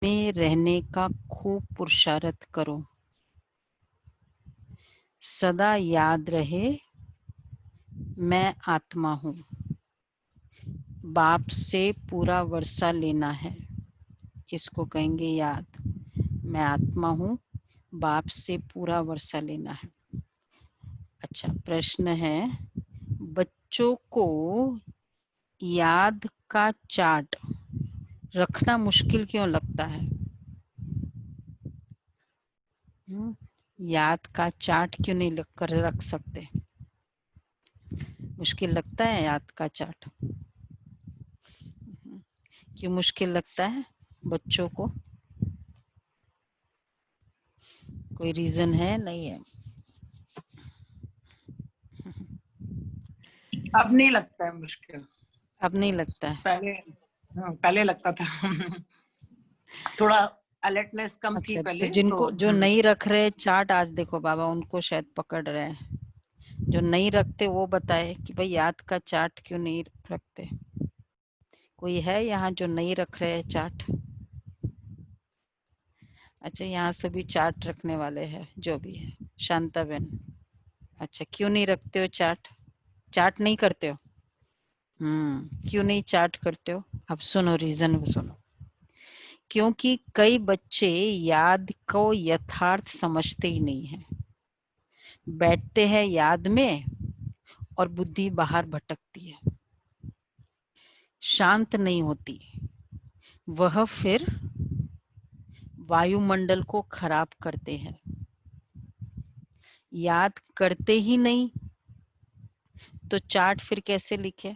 में रहने का खूब पुरुषार्थ करो। सदा याद रहे मैं आत्मा हूँ, बाप से पूरा वर्षा लेना है। इसको कहेंगे याद, मैं आत्मा हूँ, बाप से पूरा वर्षा लेना है। अच्छा, प्रश्न है, बच्चों को याद का चार्ट रखना मुश्किल क्यों लगता है? याद का चार्ट क्यों नहीं लिख कर रख सकते? मुश्किल लगता है याद का चार्ट? क्यों मुश्किल लगता है बच्चों को? कोई रीजन है? नहीं है? अब नहीं लगता है मुश्किल। अब नहीं लगता है? पहले लगता था। थोड़ा अलर्टनेस कम थी अच्छा, पहले तो जिनको जो हम्म। नहीं रख रहे चार्ट, आज देखो बाबा उनको शायद पकड़ रहे हैं। जो नहीं रखते वो बताए कि भाई याद का चार्ट क्यों नहीं रखते। कोई है यहाँ जो नहीं रख रहे हैं चार्ट? अच्छा, यहाँ सभी चार्ट रखने वाले हैं जो भी है। शांता बहन, अच्छा क्यों नहीं रखते हो चार्ट? चार्ट नहीं करते हो? क्यों नहीं चार्ट करते हो? अब सुनो, रीजन सुनो। क्योंकि कई बच्चे याद को यथार्थ समझते ही नहीं है। बैठते हैं याद में और बुद्धि बाहर भटकती है, शांत नहीं होती। वह फिर वायुमंडल को खराब करते हैं। याद करते ही नहीं तो चार्ट फिर कैसे लिखे?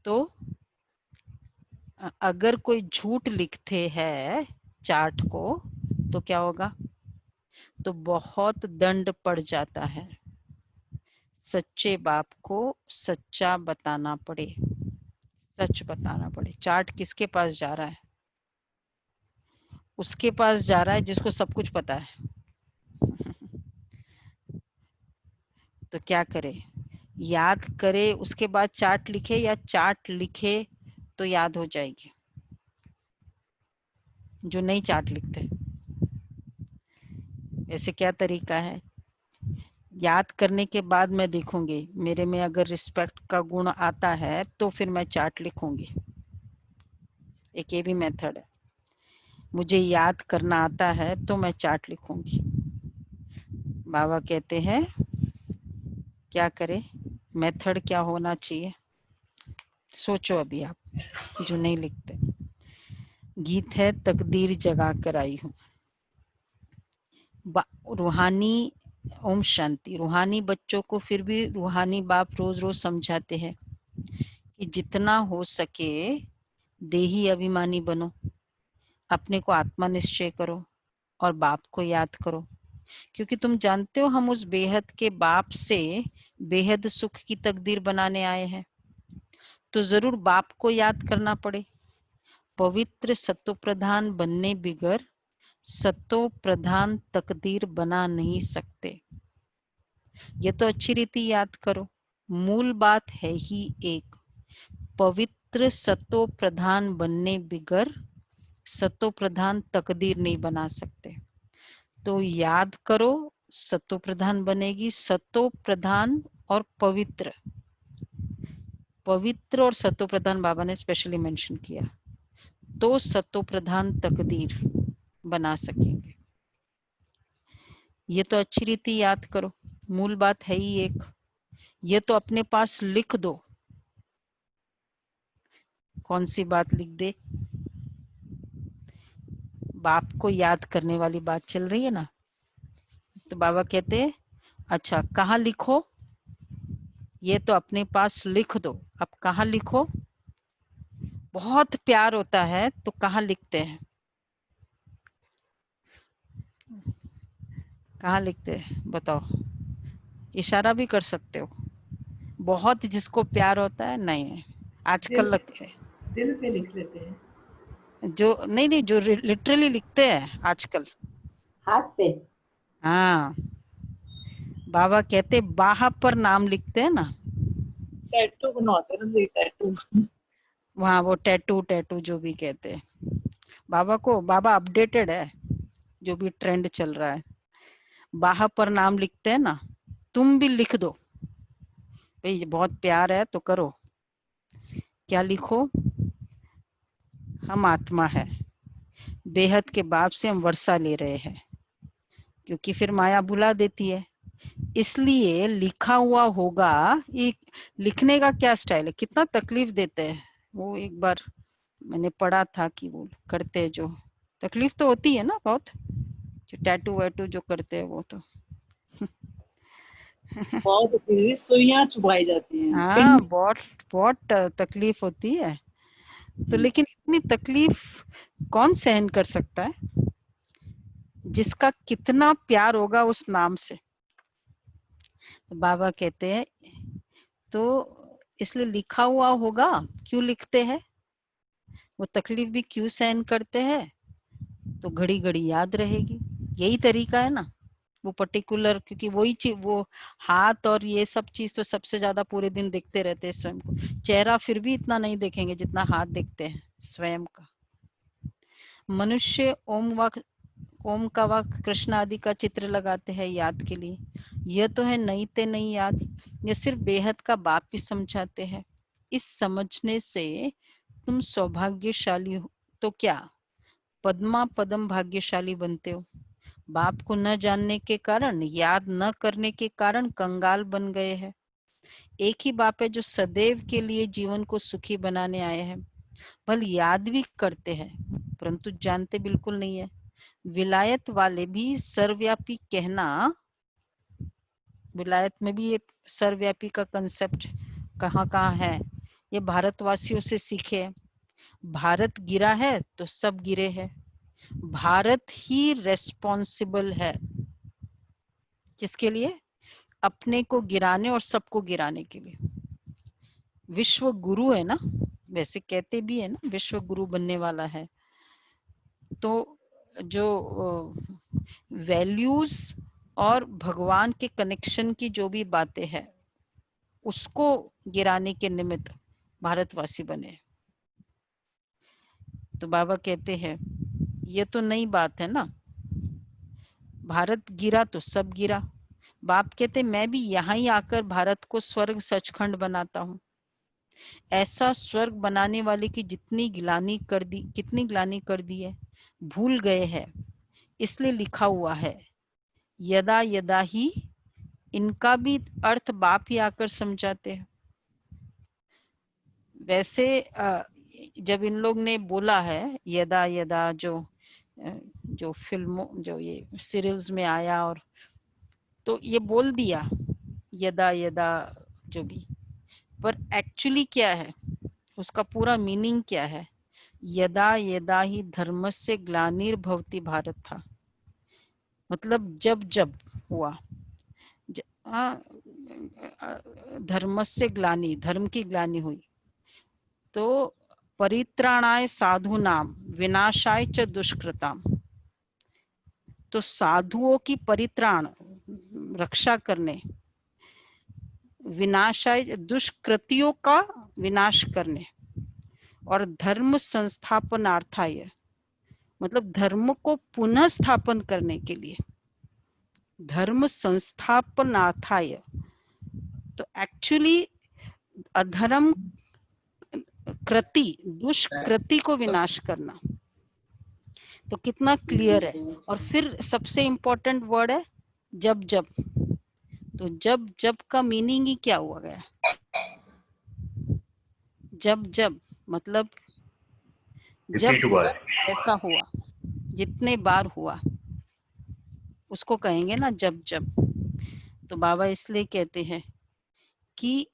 तो अगर कोई झूठ लिखते हैं चार्ट को तो क्या होगा? तो बहुत दंड पड़ जाता है। सच्चे बाप को सच्चा बताना पड़े, सच बताना पड़े। चार्ट किसके पास जा रहा है? उसके पास जा रहा है जिसको सब कुछ पता है। तो क्या करे? याद करे उसके बाद चार्ट लिखे, या चार्ट लिखे तो याद हो जाएगी? जो नहीं चार्ट लिखते, ऐसे क्या तरीका है? याद करने के बाद मैं देखूंगी मेरे में अगर रिस्पेक्ट का गुण आता है तो फिर मैं चार्ट लिखूंगी। एक ये भी मेथड है। मुझे याद करना आता है तो मैं चार्ट लिखूंगी। बाबा कहते हैं क्या करें? मेथड क्या होना चाहिए? सोचो अभी आप जो नहीं लिखते। गीत है, तकदीर जगा कर आई हूँ। रूहानी, ओम शांति। रूहानी बच्चों को फिर भी रूहानी बाप रोज रोज समझाते हैं कि जितना हो सके देही अभिमानी बनो, अपने को आत्मा निश्चय करो और बाप को याद करो। क्योंकि तुम जानते हो हम उस बेहद के बाप से बेहद सुख की तकदीर बनाने आए हैं, तो जरूर बाप को याद करना पड़े। पवित्र सत्व प्रधान बनने बिगर सत्व प्रधान तकदीर बना नहीं सकते। ये तो अच्छी रीति याद करो। मूल बात है ही एक, पवित्र सत्व प्रधान बनने बिगर सत्व प्रधान तकदीर नहीं बना सकते। तो याद करो, सत्व प्रधान बनेगी। सत्व प्रधान और पवित्र, पवित्र और सत्व प्रधान बाबा ने स्पेशली मेंशन किया, तो सत्व प्रधान तकदीर बना सकेंगे। ये तो अच्छी रीति याद करो। मूल बात है ही एक, ये तो अपने पास लिख दो। कौन सी बात लिख दे? बाप को याद करने वाली बात चल रही है ना। तो बाबा कहते हैं अच्छा कहाँ लिखो? ये तो अपने पास लिख दो। अब कहाँ लिखो? बहुत प्यार होता है तो कहाँ लिखते हैं? कहाँ लिखते हैं बताओ? इशारा भी कर सकते हो। बहुत जिसको प्यार होता है, नहीं आजकल लगते हैं दिल पे लिख लेते हैं। जो नहीं जो लिटरली लिखते हैं आजकल हाथ पे। हाँ, बाबा कहते बाह पर नाम लिखते हैं ना। टैटू बनवाते हैं ना, टैटू। वहाँ वो टैटू टैटू जो भी कहते हैं, बाबा अपडेटेड है, जो भी ट्रेंड चल रहा है। बाहा पर नाम लिखते हैं ना, तुम भी लिख दो भाई, बहुत प्यार है तो करो। क्या लिखो? हम आत्मा है, बेहद के बाप से हम वर्षा ले रहे हैं, क्योंकि फिर माया बुला देती है। इसलिए लिखा हुआ होगा। एक लिखने का क्या स्टाइल है, कितना तकलीफ देते हैं वो। एक बार मैंने पढ़ा था कि वो करते हैं, जो तकलीफ तो होती है ना बहुत, जो टैटू वैटू जो करते हैं वो तो बहुत सुइयां चुभाई जाती हैं, हाँ, पिन। बहुत बहुत तकलीफ होती है। तो लेकिन इतनी तकलीफ कौन सहन कर सकता है? जिसका कितना प्यार होगा उस नाम से। तो बाबा कहते हैं, तो इसलिए लिखा हुआ होगा। क्यों लिखते हैं? वो तकलीफ भी क्यों सहन करते हैं? तो घड़ी घड़ी याद रहेगी। यही तरीका है ना, वो पर्टिकुलर, क्योंकि वही चीज, वो हाथ और ये सब चीज तो सबसे ज्यादा पूरे दिन देखते रहते हैं स्वयं को। चेहरा फिर भी इतना नहीं देखेंगे जितना हाथ देखते हैं स्वयं का। मनुष्य ओम का व कृष्ण आदि का चित्र लगाते हैं याद के लिए। यह तो है नई ते नई याद। यह सिर्फ बेहद का बाप ही समझाते हैं। इस समझने से तुम सौभाग्यशाली हो तो क्या पद्मा पदम भाग्यशाली बनते हो। बाप को न जानने के कारण, याद न करने के कारण कंगाल बन गए हैं। एक ही बाप है जो सदैव के लिए जीवन को सुखी बनाने आए हैं। भले याद भी करते हैं परंतु जानते बिल्कुल नहीं है। विलायत वाले भी सर्वव्यापी कहना, विलायत में भी एक सर्वव्यापी का कंसेप्ट कहाँ कहाँ है, ये भारतवासियों से सीखे। भारत गिरा है तो सब गिरे हैं। भारत ही रेस्पॉन्सिबल है किसके लिए? अपने को गिराने और सबको गिराने के लिए। विश्व गुरु है ना, वैसे कहते भी है ना, विश्व गुरु बनने वाला है। तो जो वैल्यूज और भगवान के कनेक्शन की जो भी बातें हैं, उसको गिराने के निमित्त भारतवासी बने। तो बाबा कहते हैं ये तो नई बात है ना, भारत गिरा तो सब गिरा। बाप कहते मैं भी यहाँ ही आकर भारत को स्वर्ग सचखंड बनाता हूँ। ऐसा स्वर्ग बनाने वाले की जितनी गिलानी कर दी, कितनी गिलानी कर दी है, भूल गए हैं। इसलिए लिखा हुआ है यदा यदा ही। इनका भी अर्थ बाप ही आकर समझाते हैं। वैसे जब इन लोग ने बोला है यदा यदा, जो फिल्मों, जो ये सीरियल्स में आया, और तो ये बोल दिया यदा यदा जो भी, पर एक्चुअली क्या है, उसका पूरा मीनिंग क्या है? यदा यदा ही धर्मस्य ग्लानिर्भवति भारत था। मतलब जब जब हुआ, धर्मस्य ग्लानि, धर्म की ग्लानि हुई, तो परित्राणाय साधु नाम विनाशाय च दुष्कृताम। तो साधुओं की परित्राण, रक्षा करने, विनाशाय दुष्कृतियों का विनाश करने, और धर्म संस्थापनार्थाय, मतलब धर्म को पुनः स्थापन करने के लिए, धर्म संस्थापनार्थाय। तो एक्चुअली अधर्म कृति, दुष्कृति को विनाश करना। तो कितना क्लियर है। और फिर सबसे इंपॉर्टेंट वर्ड है जब जब। तो जब जब का मीनिंग ही क्या हुआ गया? जब जब मतलब जब ऐसा हुआ, जितने बार हुआ उसको कहेंगे ना जब जब। तो बाबा इसलिए कहते हैं कि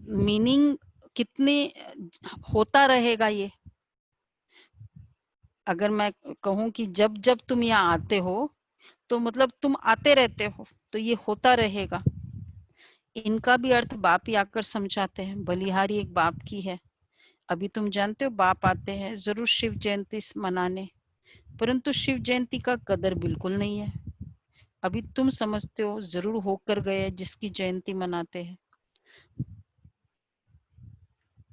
मीनिंग कितने होता रहेगा ये। अगर मैं कहूं कि जब जब तुम यहाँ आते हो, तो मतलब तुम आते रहते हो, तो ये होता रहेगा। इनका भी अर्थ बाप ही आकर समझाते हैं। बलिहारी एक बाप की है। अभी तुम जानते हो बाप आते हैं जरूर शिव जयंती मनाने, परंतु शिव जयंती का कदर बिल्कुल नहीं है। अभी तुम समझते हो जरूर होकर गए जिसकी जयंती मनाते हैं,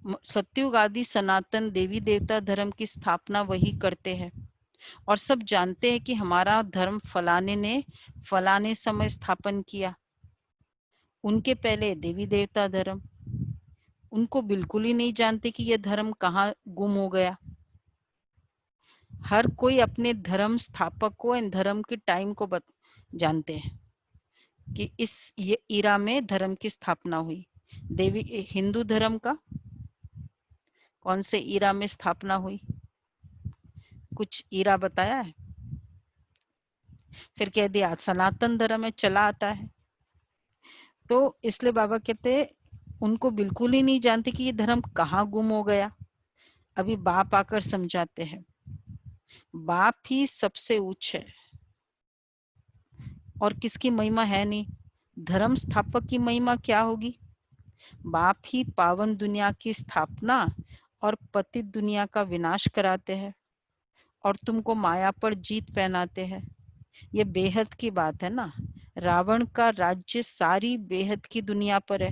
सतयुग आदि सनातन देवी देवता धर्म की स्थापना वही करते हैं और सब जानते हैं कि हमारा धर्म फलाने ने फलाने समय स्थापन किया। उनके पहले देवी देवता धर्म, उनको बिल्कुल ही नहीं जानते कि यह धर्म कहाँ गुम हो गया। हर कोई अपने धर्म स्थापक को एंड धर्म के टाइम को जानते हैं कि ये इरा में धर्म की स्थापना हुई। देवी हिंदू धर्म का कौन से इरा में स्थापना हुई, कुछ इरा बताया है? फिर कह दिया सनातन धर्म में चला आता है। तो इसलिए बाबा कहते उनको बिल्कुल ही नहीं जानते कि ये धर्म कहाँ गुम हो गया। अभी बाप आकर समझाते हैं। बाप ही सबसे उच्च है और किसकी महिमा है नहीं। धर्म स्थापक की महिमा क्या होगी? बाप ही पावन दुनिया की स्थापना और पतित दुनिया का विनाश कराते हैं और तुमको माया पर जीत पहनाते हैं। ये बेहद की बात है ना। रावण का राज्य सारी बेहद की दुनिया पर है,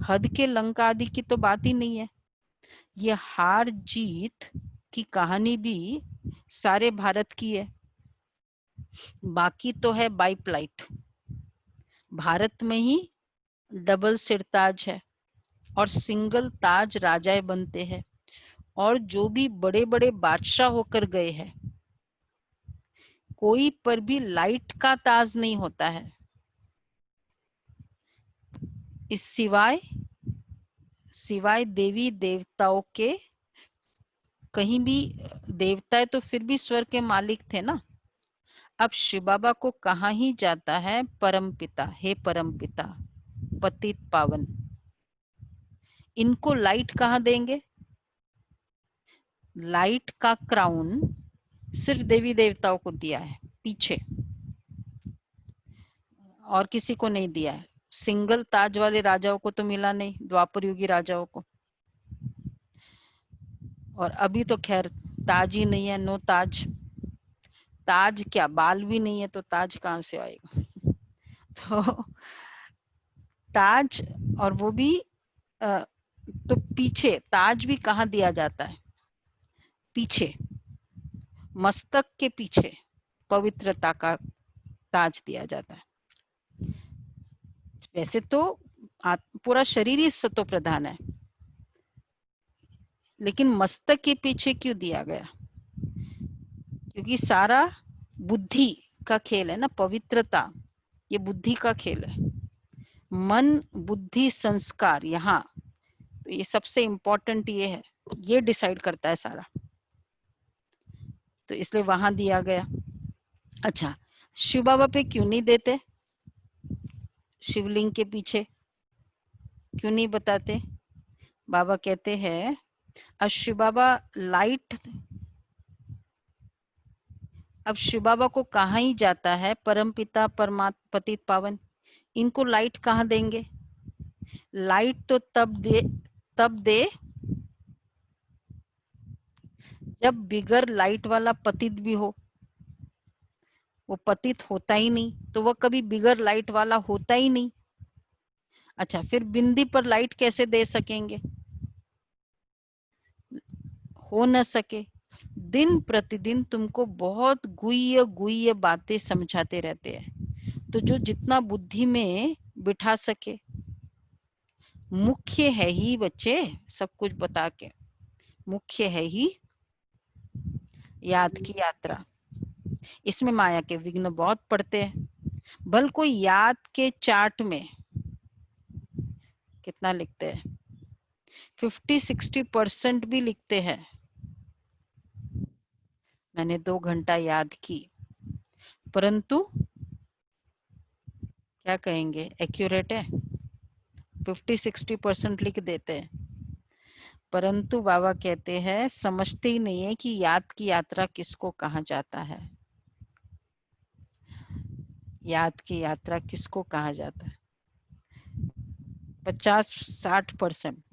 हद के लंका आदि की तो बात ही नहीं है। ये हार जीत की कहानी भी सारे भारत की है, बाकी तो है बाइप्लाइट। भारत में ही डबल सिरताज है और सिंगल ताज राजाएं बनते हैं और जो भी बड़े बड़े बादशाह होकर गए हैं कोई पर भी लाइट का ताज नहीं होता है। इस सिवाय देवी देवताओं के कहीं भी देवता है तो फिर भी स्वर्ग के मालिक थे ना। अब शिव बाबा को कहाँ ही जाता है परमपिता, हे परमपिता पतित पावन, इनको लाइट कहाँ देंगे? लाइट का क्राउन सिर्फ देवी देवताओं को दिया है पीछे, और किसी को नहीं दिया है। सिंगल ताज वाले राजाओं को तो मिला नहीं, द्वापर युगी राजाओं को। और अभी तो खैर ताज ही नहीं है, नो ताज। ताज क्या, बाल भी नहीं है तो ताज कहाँ से आएगा? तो ताज, और वो भी तो पीछे ताज भी कहाँ दिया जाता है? पीछे, मस्तक के पीछे पवित्रता का ताज दिया जाता है। वैसे तो पूरा शरीर ही सतो प्रधान है, लेकिन मस्तक के पीछे क्यों दिया गया? क्योंकि सारा बुद्धि का खेल है ना, पवित्रता ये बुद्धि का खेल है। मन बुद्धि संस्कार, यहाँ तो ये सबसे इम्पोर्टेंट ये है, ये डिसाइड करता है सारा, तो इसलिए वहां दिया गया। अच्छा, शिव बाबा पे क्यों नहीं देते? शिवलिंग के पीछे क्यों नहीं बताते? बाबा कहते हैं अब शिव बाबा लाइट, अब शिव बाबा को कहाँ ही जाता है परमपिता परमात्मा पतित पावन, इनको लाइट कहाँ देंगे? लाइट तो तब दे जब बिगर लाइट वाला पतित भी हो। वो पतित होता ही नहीं तो वह कभी बिगर लाइट वाला होता ही नहीं। अच्छा, फिर बिंदी पर लाइट कैसे दे सकेंगे? हो न सके। दिन प्रतिदिन तुमको बहुत गुह्य गुह्य बातें समझाते रहते हैं, तो जो जितना बुद्धि में बिठा सके। मुख्य है ही बच्चे सब कुछ बता के, मुख्य है ही याद की यात्रा। इसमें माया के विघ्न बहुत पड़ते हैं। भल कोई याद के चार्ट में कितना लिखते हैं, 50-60% भी लिखते हैं। मैंने 2 घंटा याद की, परंतु क्या कहेंगे, एक्यूरेट है? 50-60% लिख देते हैं, परंतु बाबा कहते हैं समझते ही नहीं है कि याद की यात्रा किसको कहा जाता है। याद की यात्रा किसको कहा जाता है? 50-60%।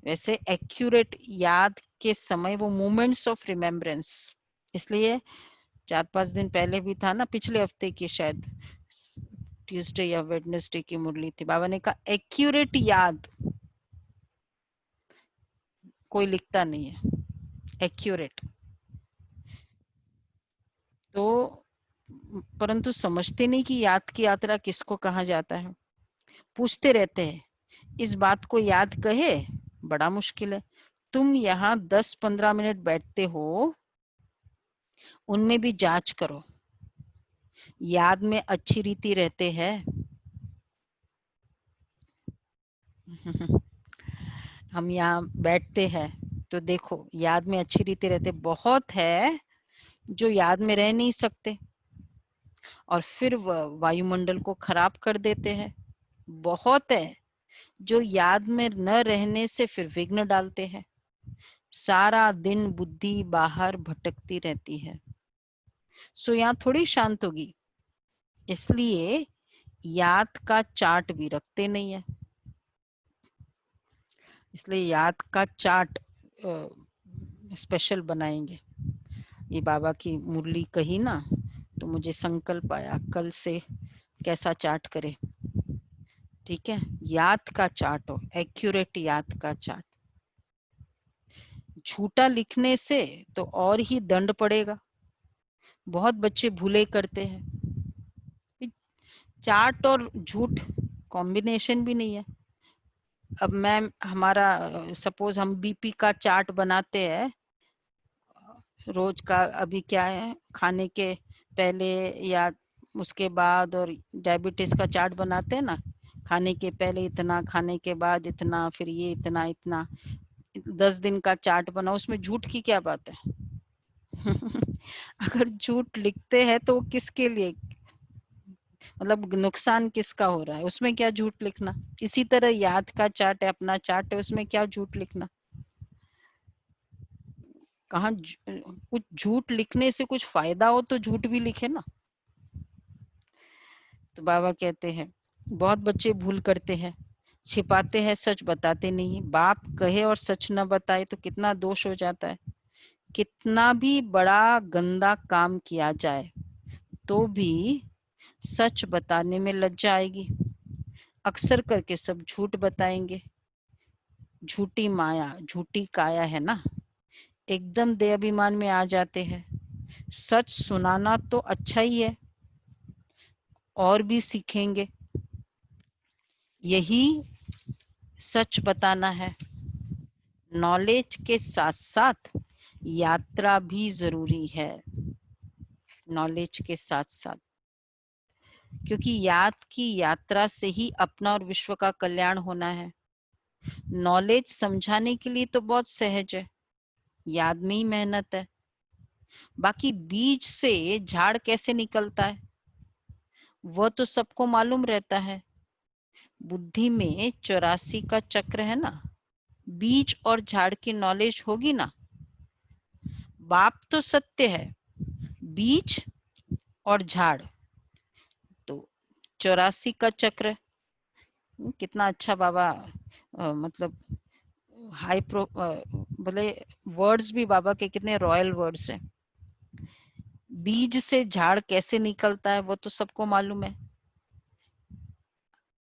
वैसे एक्यूरेट याद के समय वो मोमेंट्स ऑफ रिमेम्बरेंस, इसलिए 4-5 दिन पहले भी था ना, पिछले हफ्ते की शायद ट्यूसडे या वेडनेसडे की मुरली थी, बाबा ने कहा एक्यूरेट याद कोई लिखता नहीं है एक्यूरेट। तो परंतु समझते नहीं कि याद की यात्रा किसको कहा जाता है। पूछते रहते हैं इस बात को याद कहे, बड़ा मुश्किल है। तुम यहाँ 10-15 मिनट बैठते हो, उनमें भी जांच करो, याद में अच्छी रीति रहते हैं। हम यहाँ बैठते हैं तो देखो याद में अच्छी रीति रहते बहुत है जो याद में रह नहीं सकते और फिर वायुमंडल को खराब कर देते हैं। बहुत है जो याद में न रहने से फिर विघ्न डालते हैं। सारा दिन बुद्धि बाहर भटकती रहती है। सो यहाँ थोड़ी शांत होगी, इसलिए याद का चार्ट भी रखते नहीं है। इसलिए याद का चार्ट स्पेशल बनाएंगे। ये बाबा की मुरली कही ना, तो मुझे संकल्प आया कल से कैसा चार्ट करे। ठीक है, याद का चार्ट हो, एक्यूरेट याद का चार्ट। झूठा लिखने से तो और ही दंड पड़ेगा। बहुत बच्चे भूले करते हैं। चार्ट और झूठ कॉम्बिनेशन भी नहीं है। अब मैम हमारा सपोज हम बीपी का चार्ट बनाते हैं रोज का, अभी क्या है खाने के पहले या उसके बाद, और डायबिटीज का चार्ट बनाते हैं ना, खाने के पहले इतना, खाने के बाद इतना, फिर ये इतना इतना, 10 दिन का चार्ट बना, उसमें झूठ की क्या बात है? अगर झूठ लिखते हैं तो किसके लिए, मतलब नुकसान किसका हो रहा है, उसमें क्या झूठ लिखना। इसी तरह याद का चार्ट है, अपना चार्ट है, उसमें क्या झूठ लिखना। कहाँ कुछ झूठ लिखने से कुछ फायदा हो तो झूठ भी लिखे ना। तो बाबा कहते हैं बहुत बच्चे भूल करते हैं, छिपाते हैं, सच बताते नहीं। बाप कहे और सच न बताए तो कितना दोष हो जाता है। कितना भी बड़ा गंदा काम किया जाए तो भी सच बताने में लज्जा आएगी। अक्सर करके सब झूठ बताएंगे। झूठी माया झूठी काया है ना, एकदम देहाभिमान में आ जाते हैं। सच सुनाना तो अच्छा ही है, और भी सीखेंगे। यही सच बताना है। नॉलेज के साथ साथ यात्रा भी जरूरी है। नॉलेज के साथ साथ, क्योंकि याद की यात्रा से ही अपना और विश्व का कल्याण होना है। नॉलेज समझाने के लिए तो बहुत सहज है, याद में ही मेहनत है। बाकी बीज से झाड़ कैसे निकलता है वह तो सबको मालूम रहता है। बुद्धि में 84 का चक्र है ना, बीज और झाड़ की नॉलेज होगी ना। बाप तो सत्य है, बीज और झाड़ तो 84 का चक्र। कितना अच्छा बाबा मतलब हाई प्रो बोले, वर्ड्स भी बाबा के कितने रॉयल वर्ड्स हैं। बीज से झाड़ कैसे निकलता है वो तो सबको मालूम है।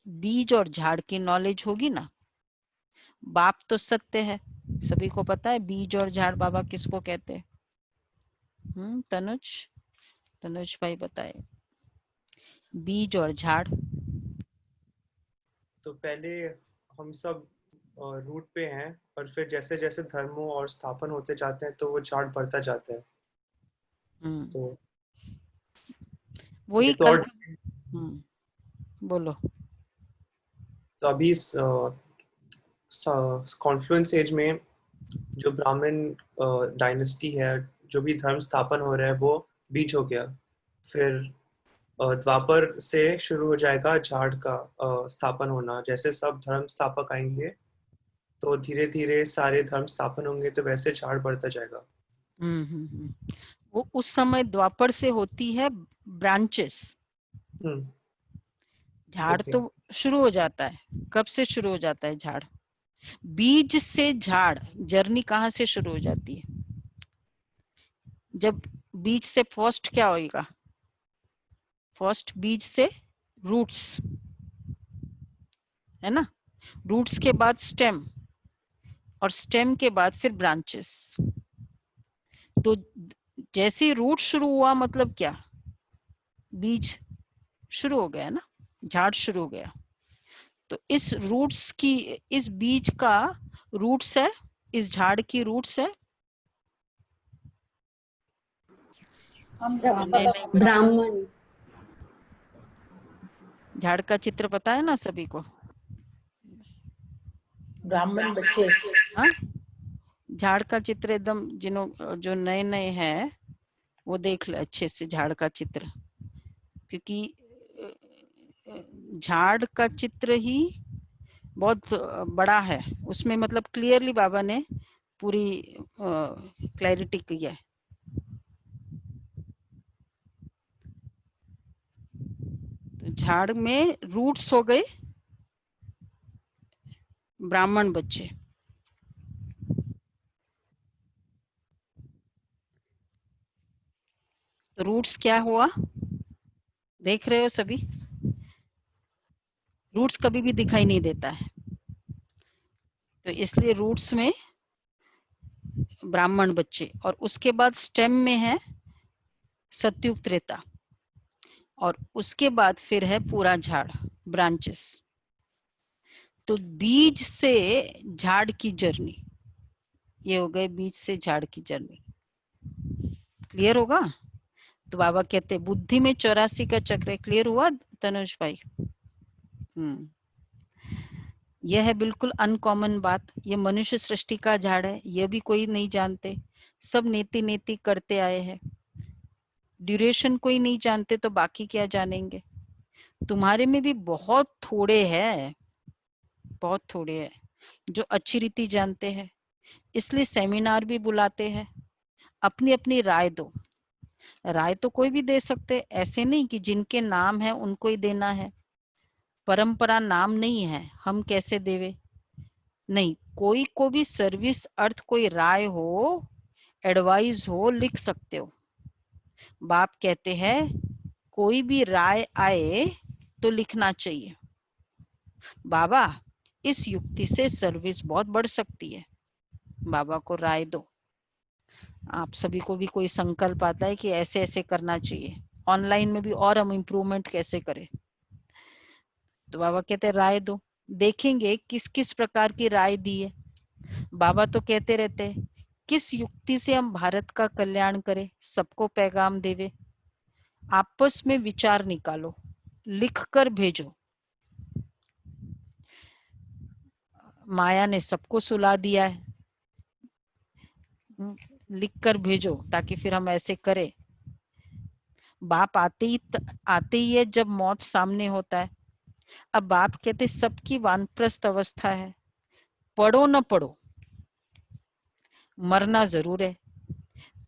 बीज और झाड़ की नॉलेज होगी ना। बाप तो सत्य है, सभी को पता है बीज और झाड़ बाबा किसको कहते हैं। तनुज भाई बताए बीज और झाड़। तो पहले हम सब रूट पे हैं, और फिर जैसे जैसे धर्मों और स्थापन होते जाते हैं तो वो झाड़ बढ़ता जाता है। तो वही ये तो कल। और बोलो। तो अभी कॉन्फ्लुएंस एज में जो ब्राह्मण डायनेस्टी है, जो भी धर्म स्थापन हो रहा है वो बीज हो गया। फिर द्वापर से शुरू हो जाएगा झाड़ का स्थापन होना। जैसे सब धर्म स्थापक आएंगे तो धीरे धीरे सारे धर्म स्थापन होंगे, तो वैसे झाड़ बढ़ता जाएगा। वो उस समय द्वापर से होती है ब्रांचेस। झाड़ ओके। तो शुरू हो जाता है, कब से शुरू हो जाता है झाड़? बीज से झाड़ जर्नी कहाँ से शुरू हो जाती है? जब बीज से फर्स्ट क्या होगा? फर्स्ट बीज से रूट्स, है ना। रूट्स के बाद स्टेम, और स्टेम के बाद फिर ब्रांचेस। तो जैसे रूट शुरू हुआ मतलब क्या, बीज शुरू हो गया ना, झाड़ शुरू हो गया। तो इस रूट्स की, इस बीज का रूट्स है, इस झाड़ की रूट्स है। नहीं नहीं, ब्राह्मण। झाड़ का चित्र पता है ना सभी को? ब्राह्मण बच्चे। हाँ, झाड़ का चित्र एकदम, जो नए नए हैं वो देख ले अच्छे से झाड़ का चित्र, क्योंकि झाड़ का चित्र ही बहुत बड़ा है, उसमें मतलब क्लियरली बाबा ने पूरी क्लैरिटी की है। तो झाड़ में रूट्स हो गए ब्राह्मण बच्चे। तो रूट्स क्या हुआ देख रहे हो सभी? रूट्स कभी भी दिखाई नहीं देता है, तो इसलिए रूट्स में ब्राह्मण बच्चे, और उसके बाद स्टेम में है सतयुग त्रेता, और उसके बाद फिर है पूरा झाड़, ब्रांचेस। तो बीज से झाड़ की जर्नी, ये हो गए बीज से झाड़ की जर्नी। क्लियर होगा? तो बाबा कहते हैं बुद्धि में 84 का चक्र। क्लियर हुआ तनुज भाई? यह है बिल्कुल अनकॉमन बात। ये मनुष्य सृष्टि का झाड़ है, यह भी कोई नहीं जानते, सब नेति नेति करते आए हैं। ड्यूरेशन कोई नहीं जानते तो बाकी क्या जानेंगे? तुम्हारे में भी बहुत थोड़े हैं, बहुत थोड़े हैं जो अच्छी रीति जानते हैं, इसलिए सेमिनार भी बुलाते हैं। अपनी अपनी राय दो। राय तो कोई भी दे सकते, ऐसे नहीं कि जिनके नाम है उनको ही देना है। परंपरा नाम नहीं है, हम कैसे देवे? नहीं, कोई को भी सर्विस अर्थ कोई राय हो, एडवाइस हो, लिख सकते हो। बाप कहते हैं कोई भी राय आए तो लिखना चाहिए। बाबा, इस युक्ति से सर्विस बहुत बढ़ सकती है, बाबा को राय दो। आप सभी को भी कोई संकल्प आता है कि ऐसे ऐसे करना चाहिए, ऑनलाइन में भी और हम इम्प्रूवमेंट कैसे करें, तो बाबा कहते हैं राय दो, देखेंगे किस किस प्रकार की राय दी है। बाबा तो कहते रहते हैं किस युक्ति से हम भारत का कल्याण करें, सबको पैगाम देवे। आपस में विचार निकालो, लिख कर भेजो। माया ने सबको सुला दिया है, लिख कर भेजो ताकि फिर हम ऐसे करें। बाप आते ही है जब मौत सामने होता है। अब बाप कहते सबकी वानप्रस्थ अवस्था है, पढ़ो न पढ़ो मरना जरूर है,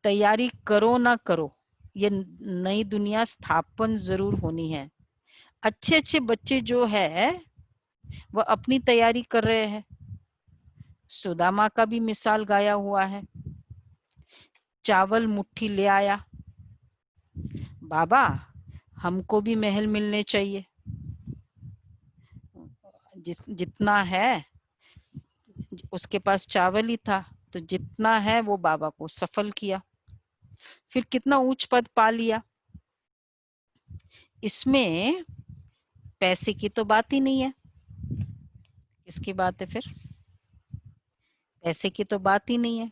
तैयारी करो ना करो, ये नई दुनिया स्थापन जरूर होनी है। अच्छे अच्छे बच्चे जो है वह अपनी तैयारी कर रहे हैं। सुदामा का भी मिसाल गाया हुआ है। चावल मुट्ठी ले आया, बाबा हमको भी महल मिलने चाहिए। जितना है, उसके पास चावल ही था, तो जितना है वो बाबा को सफल किया, फिर कितना ऊंच पद पा लिया। इसमें पैसे की तो बात ही नहीं है। किसकी बात है फिर? पैसे की तो बात ही नहीं है,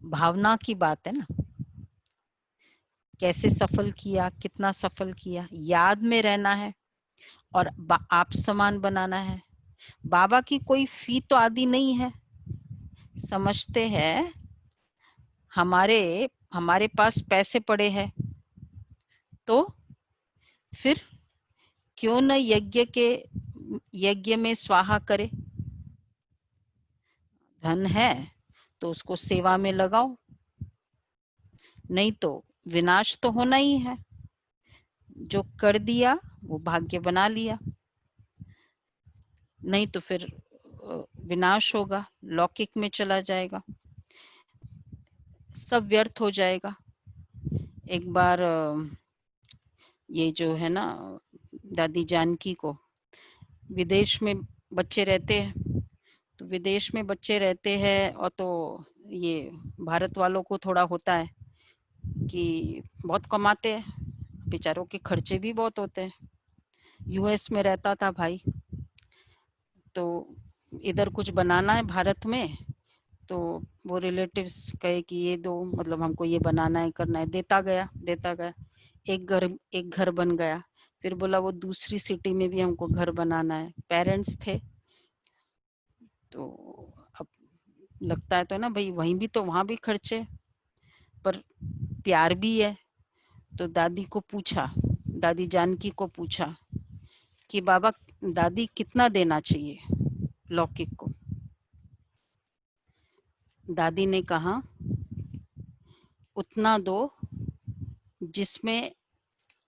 भावना की बात है ना। कैसे सफल किया, कितना सफल किया, याद में रहना है और आप समान बनाना है। बाबा की कोई फी तो आदि नहीं है। समझते हैं हमारे पास पैसे पड़े हैं, तो फिर क्यों न यज्ञ में स्वाहा करे। धन है तो उसको सेवा में लगाओ, नहीं तो विनाश तो होना ही है। जो कर दिया वो भाग्य बना लिया, नहीं तो फिर विनाश होगा, लौकिक में चला जाएगा, सब व्यर्थ हो जाएगा। एक बार ये जो है ना दादी जानकी को, विदेश में बच्चे रहते हैं, तो विदेश में बच्चे रहते हैं और तो ये भारत वालों को थोड़ा होता है कि बहुत कमाते हैं, बेचारों के खर्चे भी बहुत होते हैं। यूएस में रहता था भाई, तो इधर कुछ बनाना है भारत में, तो वो रिलेटिव्स कहे कि ये दो, मतलब हमको ये बनाना है, करना है, देता गया। एक घर बन गया। फिर बोला वो दूसरी सिटी में भी हमको घर बनाना है। पेरेंट्स थे, तो अब लगता है तो ना भाई, वहीं भी तो वहां भी खर्चे, पर प्यार भी है। तो दादी को पूछा, दादी जानकी को पूछा कि बाबा, दादी कितना देना चाहिए लौकिक को? दादी ने कहा उतना दो जिसमें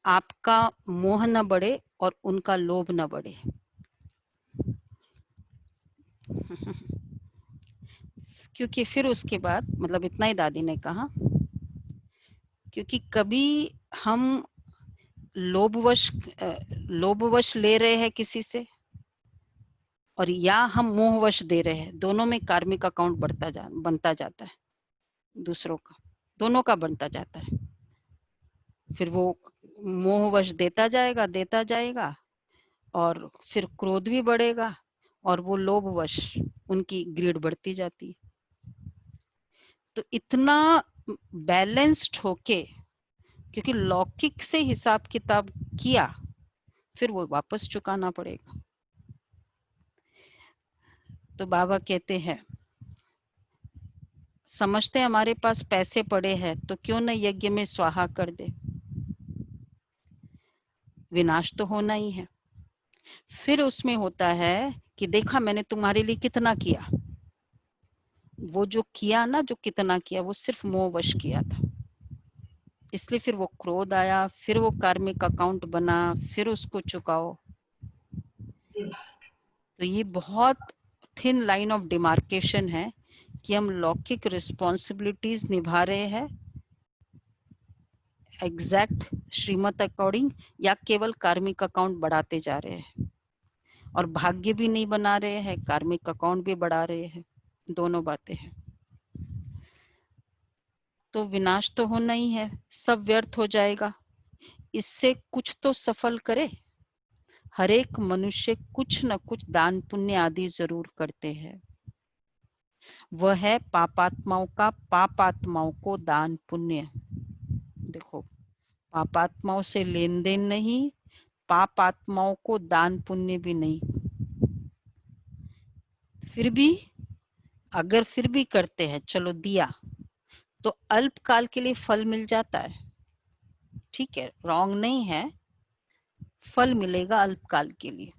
आपका मोह न बढ़े और उनका लोभ न बढ़े। क्योंकि फिर उसके बाद, मतलब इतना ही दादी ने कहा, क्योंकि कभी हम लोभवश ले रहे हैं किसी से, और या हम मोहवश दे रहे हैं, दोनों में कार्मिक अकाउंट बनता जाता है, दूसरों का, दोनों का बनता जाता है। फिर वो मोहवश देता जाएगा और फिर क्रोध भी बढ़ेगा, और वो लोभवश उनकी ग्रीड बढ़ती जाती है। तो इतना बैलेंस्ड होके, क्योंकि लौकिक से हिसाब किताब किया, फिर वो वापस चुकाना पड़ेगा। तो बाबा कहते हैं, समझते हमारे पास पैसे पड़े हैं तो क्यों न यज्ञ में स्वाहा कर दे, विनाश तो होना ही है। फिर उसमें होता है कि देखा मैंने तुम्हारे लिए कितना किया। वो जो किया ना, जो कितना किया, वो सिर्फ मोहवश किया था, इसलिए फिर वो क्रोध आया, फिर वो कार्मिक अकाउंट बना, फिर उसको चुकाओ। तो ये बहुत थिन लाइन ऑफ डिमार्केशन है कि हम लौकिक रिस्पॉन्सिबिलिटीज निभा रहे हैं एग्जैक्ट श्रीमत अकॉर्डिंग, या केवल कार्मिक अकाउंट बढ़ाते जा रहे हैं, और भाग्य भी नहीं बना रहे हैं, कार्मिक अकाउंट भी बढ़ा रहे हैं, दोनों बातें हैं। तो विनाश तो होना ही है, सब व्यर्थ हो जाएगा। इससे कुछ तो सफल करे। हर एक मनुष्य कुछ न कुछ दान पुण्य आदि जरूर करते हैं। वह है पापात्माओं का पापात्माओं को दान पुण्य। देखो, पापात्माओं से लेन देन नहीं, पापात्माओं को दान पुण्य भी नहीं। फिर भी अगर फिर भी करते हैं, चलो दिया, तो अल्पकाल के लिए फल मिल जाता है, ठीक है, रॉन्ग नहीं है, फल मिलेगा अल्पकाल के लिए,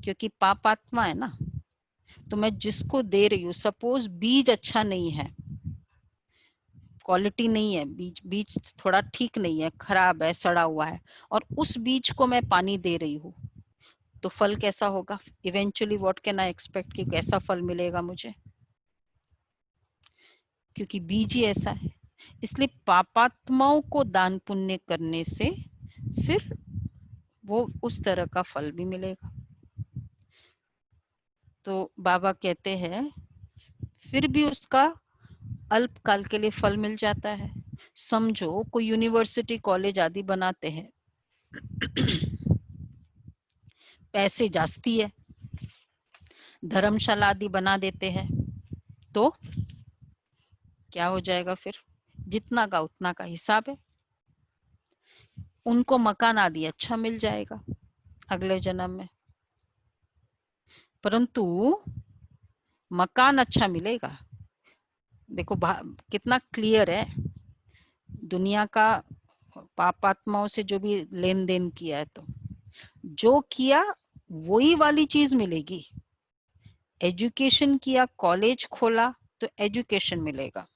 क्योंकि पापात्मा है ना। तो मैं जिसको दे रही हूँ, सपोज बीज अच्छा नहीं है, क्वालिटी नहीं है, बीज थोड़ा ठीक नहीं है, खराब है, सड़ा हुआ है, और उस बीज को मैं पानी दे रही हूँ, तो फल कैसा होगा? Eventually what can I expect कि कैसा फल मिलेगा मुझे, क्योंकि बीज ही ऐसा है। इसलिए पापात्माओं को दान पुण्य करने से फिर वो उस तरह का फल भी मिलेगा। तो बाबा कहते हैं फिर भी उसका अल्पकाल के लिए फल मिल जाता है। समझो कोई यूनिवर्सिटी कॉलेज आदि बनाते हैं, पैसे जास्ती है, धर्मशाला आदि बना देते हैं, तो क्या हो जाएगा? फिर जितना का उतना का हिसाब है। उनको मकान आदि अच्छा मिल जाएगा अगले जन्म में, परंतु मकान अच्छा मिलेगा। देखो कितना क्लियर है, दुनिया का पापात्माओं से जो भी लेन देन किया है, तो जो किया वही वाली चीज मिलेगी। एजुकेशन किया, कॉलेज खोला, तो एजुकेशन मिलेगा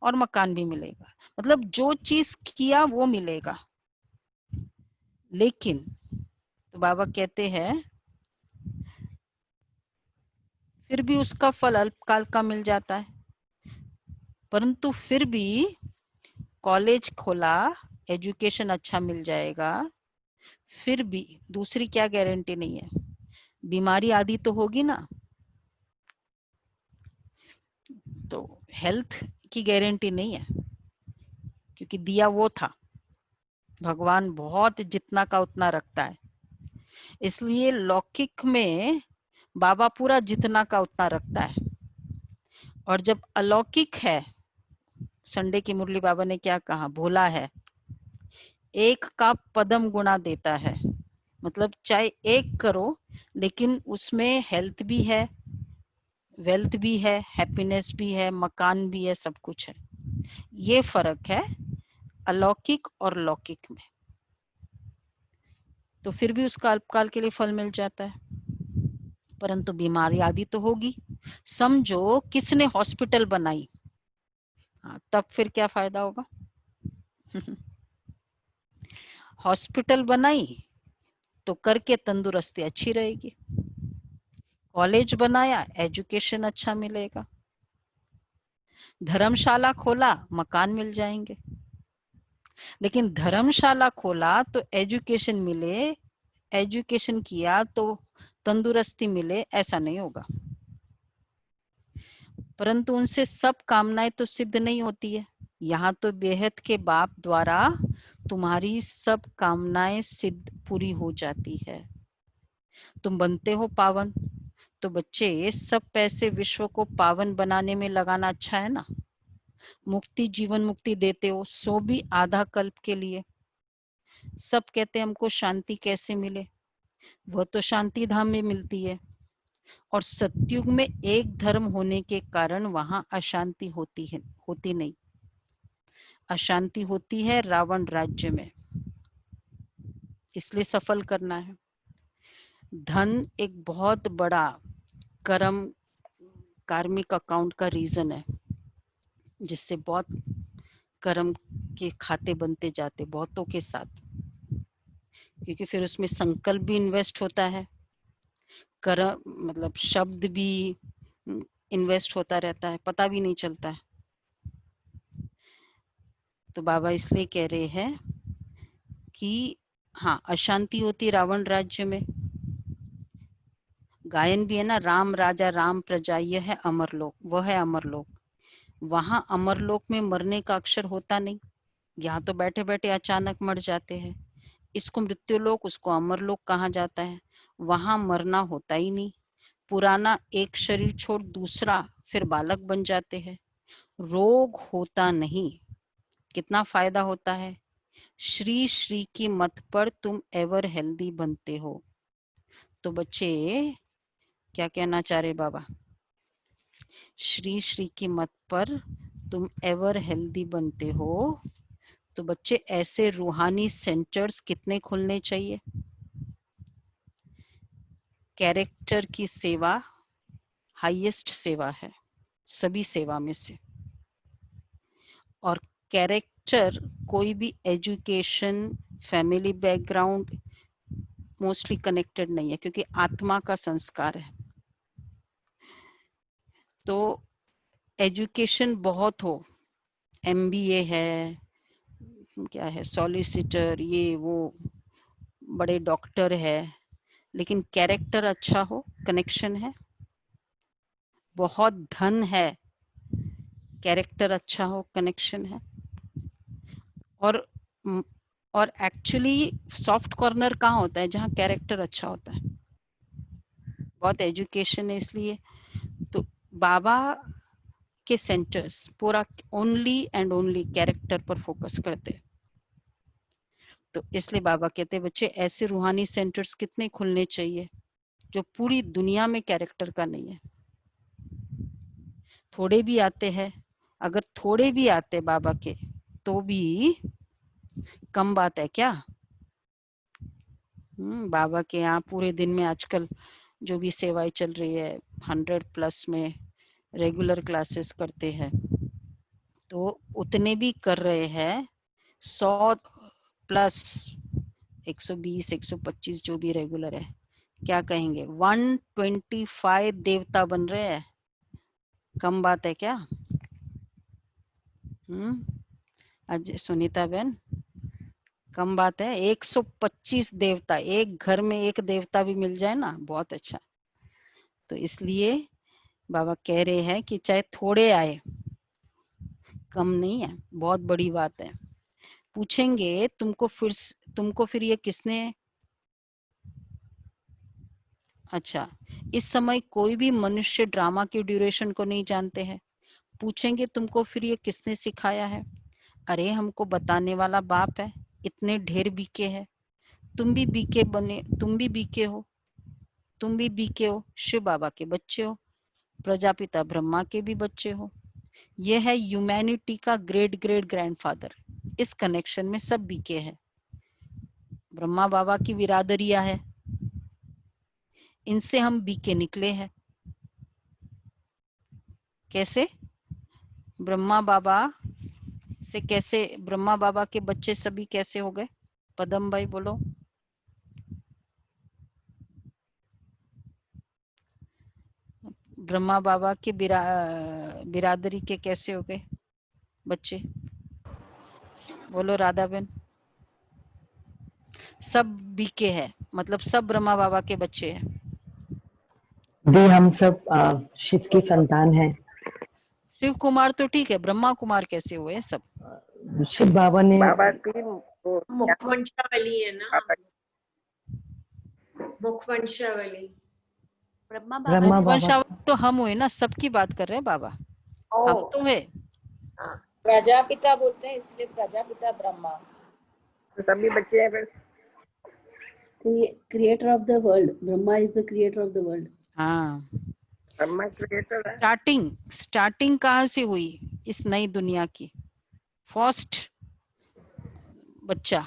और मकान भी मिलेगा, मतलब जो चीज किया वो मिलेगा। लेकिन तो बाबा कहते हैं फिर भी उसका फल अल्पकाल का मिल जाता है, परंतु फिर भी कॉलेज खोला, एजुकेशन अच्छा मिल जाएगा, फिर भी दूसरी क्या गारंटी नहीं है? बीमारी आदि तो होगी ना, तो हेल्थ की गारंटी नहीं है, क्योंकि दिया वो था, भगवान बहुत जितना का उतना रखता है। इसलिए लौकिक में बाबा पूरा जितना का उतना रखता है, और जब अलौकिक है, संडे की मुरली बाबा ने क्या कहा, भोला है, एक का पदम गुणा देता है, मतलब चाहे एक करो लेकिन उसमें हेल्थ भी है, वेल्थ भी है, हैप्पीनेस भी है, मकान भी है, सब कुछ है। ये फर्क है अलौकिक और लौकिक में। तो फिर भी उसका अल्पकाल के लिए फल मिल जाता है, परंतु बीमारी आदि तो होगी। समझो किसने हॉस्पिटल बनाई, तब फिर क्या फायदा होगा। हॉस्पिटल बनाई तो करके तंदुरुस्ती अच्छी रहेगी, कॉलेज बनाया एजुकेशन अच्छा मिलेगा, धर्मशाला खोला मकान मिल जाएंगे। लेकिन धर्मशाला खोला तो एजुकेशन मिले, एजुकेशन किया तो तंदुरुस्ती मिले, ऐसा नहीं होगा। परंतु उनसे सब कामनाएं तो सिद्ध नहीं होती है। यहाँ तो बेहद के बाप द्वारा तुम्हारी सब कामनाएं सिद्ध पूरी हो जाती है, तुम बनते हो पावन। तो बच्चे, सब पैसे विश्व को पावन बनाने में लगाना अच्छा है ना। मुक्ति, जीवन मुक्ति देते हो, सो भी आधा कल्प के लिए। सब कहते हैं हमको शांति कैसे मिले, वह तो शांति धाम में मिलती है। और सतयुग में एक धर्म होने के कारण वहां अशांति होती है, होती नहीं। अशांति होती है रावण राज्य में, इसलिए सफल करना है। धन एक बहुत बड़ा कर्म, कार्मिक अकाउंट का रीजन है, जिससे बहुत कर्म के खाते बनते जाते बहुतों के साथ, क्योंकि फिर उसमें संकल्प भी इन्वेस्ट होता है, कर्म मतलब शब्द भी इन्वेस्ट होता रहता है, पता भी नहीं चलता है। तो बाबा इसलिए कह रहे हैं कि हाँ, अशांति होती रावण राज्य में। गायन भी है ना, राम राजा राम प्रजा, यह है अमरलोक, वह है अमरलोक। वहां अमरलोक में मरने का अक्षर होता नहीं, यहाँ तो बैठे बैठे अचानक मर जाते हैं। इसको मृत्युलोक, उसको अमरलोक कहा जाता है। वहां मरना होता ही नहीं, पुराना एक शरीर छोड़ दूसरा फिर बालक बन जाते हैं। रोग होता नहीं, कितना फायदा होता है। श्री श्री की मत पर तुम एवर हेल्दी बनते हो। तो बच्चे क्या कहना चाह रहे बाबा, श्री श्री की मत पर तुम एवर हेल्दी बनते हो। तो बच्चे, ऐसे रूहानी सेंटर्स कितने खुलने चाहिए। कैरेक्टर की सेवा हाईएस्ट सेवा है सभी सेवा में से। और कैरेक्टर कोई भी education, family background mostly connected नहीं है, क्योंकि आत्मा का संस्कार है। तो एजुकेशन बहुत हो, MBA है, क्या है, सॉलिसिटर, ये वो, बड़े डॉक्टर है, लेकिन कैरेक्टर अच्छा हो, कनेक्शन है। बहुत धन है, कैरेक्टर अच्छा हो, कनेक्शन है। और एक्चुअली सॉफ्ट कॉर्नर कहाँ होता है, जहाँ कैरेक्टर अच्छा होता है। बहुत एजुकेशन है इसलिए। तो बाबा के सेंटर्स पूरा ओनली एंड ओनली कैरेक्टर पर फोकस करते हैं। तो इसलिए बाबा कहते हैं बच्चे, ऐसे रूहानी सेंटर्स कितने खुलने चाहिए जो पूरी दुनिया में कैरेक्टर का नहीं है। थोड़े भी आते हैं, अगर थोड़े भी आते बाबा के तो भी कम बात है क्या। बाबा के यहाँ पूरे दिन में आजकल जो भी सेवाएं चल रही है, 100+ में रेगुलर क्लासेस करते हैं, तो उतने भी कर रहे हैं 100+, 120, 125 जो भी रेगुलर है। क्या कहेंगे, 125 देवता बन रहे हैं, कम बात है क्या। आज सुनीता बहन, कम बात है। 125 देवता, एक घर में एक देवता भी मिल जाए ना, बहुत अच्छा। तो इसलिए बाबा कह रहे हैं कि चाहे थोड़े आए, कम नहीं है, बहुत बड़ी बात है। पूछेंगे तुमको फिर ये किसने, अच्छा, इस समय कोई भी मनुष्य ड्रामा की ड्यूरेशन को नहीं जानते हैं। पूछेंगे तुमको फिर ये किसने सिखाया है। अरे हमको बताने वाला बाप है, इतने ढेर बीके है। तुम भी बीके बने, तुम भी बीके हो, तुम भी बीके हो, शिव बाबा के बच्चे हो, प्रजापिता ब्रह्मा के भी बच्चे हो। यह है ह्यूमैनिटी का ग्रेट ग्रेट ग्रैंडफादर। इस कनेक्शन में सब बीके है। ब्रह्मा बाबा की बिरादरिया है, इनसे हम बीके निकले हैं। कैसे? ब्रह्मा बाबा से कैसे, ब्रह्मा बाबा के बच्चे सभी कैसे हो गए? पदम भाई बोलो। ब्रह्मा बाबा के बिरादरी के कैसे हो गए बच्चे? बोलो राधा बहन। सब बीके है, मतलब सब ब्रह्मा बाबा के बच्चे हैं। दी हम सब शिव की संतान हैं। शिव कुमार तो ठीक है, ब्रह्मा कुमार कैसे हुए सब? शिव बाबा ने बाबा की वो मुखवंशावली है ना, बाबा मुखवंशावली। ब्रह्मा बाबा वंशावली तो हम हुए ना, सबकी बात कर रहे हैं बाबा। हम तो है। प्रजापिता बोलते हैं, इसलिए प्रजापिता ब्रह्मा। तो सभी बच्चे हैं फिर। Creator of the world, Brahma is the creator of the world. हाँ, ब्रह्मा क्रिएटर है। स्टार्टिंग कहाँ से हुई इस नई दुनिया की? फर्स्ट बच्चा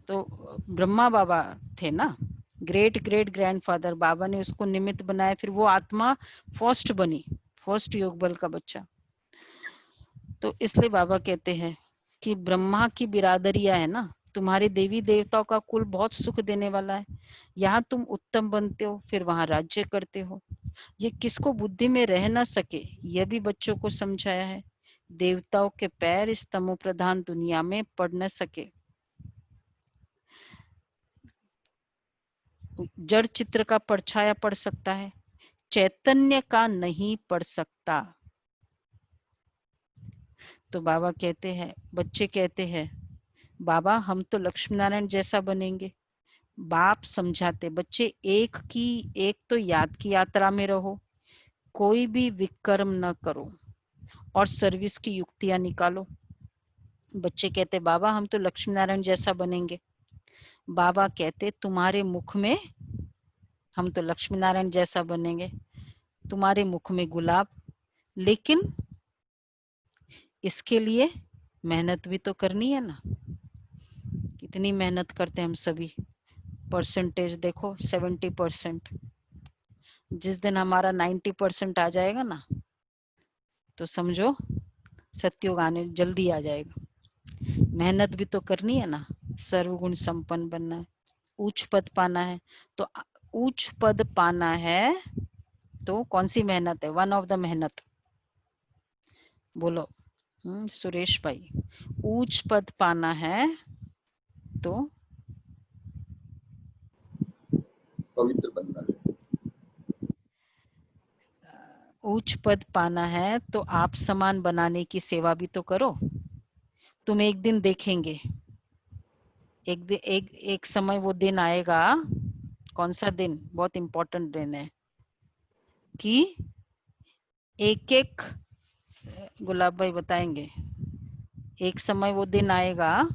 तो ब्रह्मा बाबा थे ना, ग्रेट ग्रेट ग्रैंडफादर। बाबा ने उसको निमित्त बनाया, फिर वो आत्मा फर्स्ट बनी, फर्स्ट योग बल का बच्चा। तो इसलिए बाबा कहते हैं कि ब्रह्मा की बिरादरिया है ना, तुम्हारे देवी देवताओं का कुल बहुत सुख देने वाला है। यहाँ तुम उत्तम बनते हो, फिर वहां राज्य करते हो। ये किसको बुद्धि में रह ना सके, यह भी बच्चों को समझाया है। देवताओं के पैर इस तमो प्रधान दुनिया में पड़ न सके। जड़ चित्र का परछाया पड़ सकता है, चैतन्य का नहीं पड़ सकता। तो बाबा कहते हैं, बच्चे कहते हैं बाबा हम तो लक्ष्मी नारायण जैसा बनेंगे। बाप समझाते, बच्चे एक तो याद की यात्रा में रहो, कोई भी विक्रम न करो और सर्विस की युक्तियां निकालो। बच्चे कहते बाबा हम तो लक्ष्मी नारायण जैसा बनेंगे। बाबा कहते तुम्हारे मुख में, हम तो लक्ष्मी नारायण जैसा बनेंगे, तुम्हारे मुख में गुलाब, लेकिन इसके लिए मेहनत भी तो करनी है ना। कितनी मेहनत करते हैं हम सभी। परसेंटेज देखो 70%। जिस दिन हमारा 90% आ जाएगा ना, तो समझो सत्युग आने जल्दी आ जाएगा। मेहनत भी तो करनी है ना, सर्वगुण संपन्न बनना है, उच्च पद पाना है। तो उच्च पद पाना है तो कौन सी मेहनत है? वन ऑफ द मेहनत बोलो सुरेश भाई। उच्च पद पाना है तो पवित्र बनना है। उच्च पद पाना है तो आप समान बनाने की सेवा भी तो करो। तुम एक दिन देखेंगे, एक समय वो दिन आएगा। कौन सा दिन? बहुत इंपॉर्टेंट दिन है कि एक गुलाब भाई बताएंगे। एक समय वो दिन आएगा,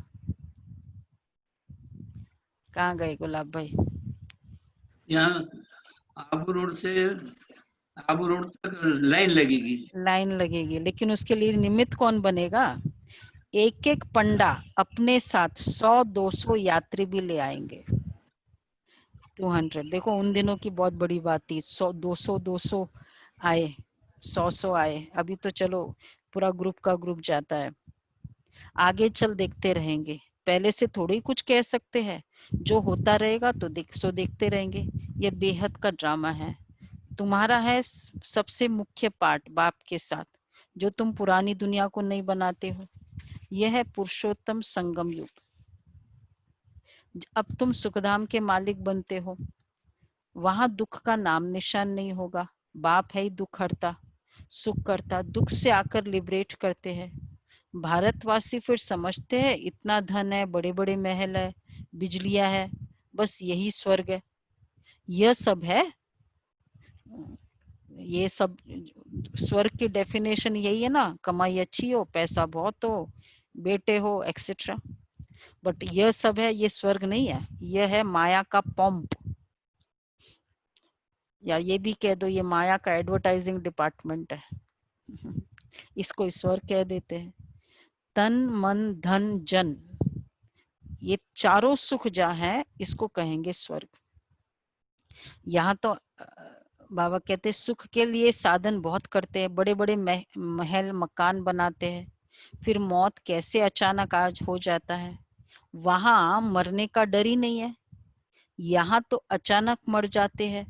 कहाँ गए गुलाब भाई? यहाँ आबू रोड तक लाइन लगेगी, लेकिन उसके लिए निमित्त कौन बनेगा? एक पंडा अपने साथ 100-200 यात्री भी ले आएंगे। 200 देखो, उन दिनों की बहुत बड़ी बात थी। 100-200 आए, 100 आए। अभी तो चलो पूरा ग्रुप का ग्रुप जाता है। आगे चल देखते रहेंगे, पहले से थोड़ी कुछ कह सकते हैं। जो होता रहेगा तो देखते रहेंगे। ये बेहद का ड्रामा है। तुम्हारा है सबसे मुख्य पार्ट बाप के साथ, जो तुम पुरानी दुनिया को नहीं बनाते हो। यह है पुरुषोत्तम संगम युग। अब तुम सुखधाम के मालिक बनते हो, वहां दुख का नाम निशान नहीं होगा। बाप है ही दुख हरता, सुख करता, दुख से आकर लिबरेट करते हैं। भारतवासी फिर समझते हैं इतना धन है, बड़े बड़े महल है, बिजलियां है, बस यही स्वर्ग है। यह सब है, ये सब स्वर्ग की डेफिनेशन यही है ना, कमाई अच्छी हो, पैसा बहुत हो, बेटे हो, एक्सेट्रा। बट यह सब है, ये स्वर्ग नहीं है, यह है माया का पंप, या ये भी कह दो ये माया का एडवर्टाइजिंग डिपार्टमेंट है। इसको स्वर्ग कह देते हैं। तन मन धन जन, ये चारों सुख जहाँ है इसको कहेंगे स्वर्ग। यहाँ तो बाबा कहते हैं सुख के लिए साधन बहुत करते हैं, बड़े बड़े महल मकान बनाते हैं, फिर मौत कैसे अचानक आज हो जाता है। वहां मरने का डर ही नहीं है, यहाँ तो अचानक मर जाते हैं,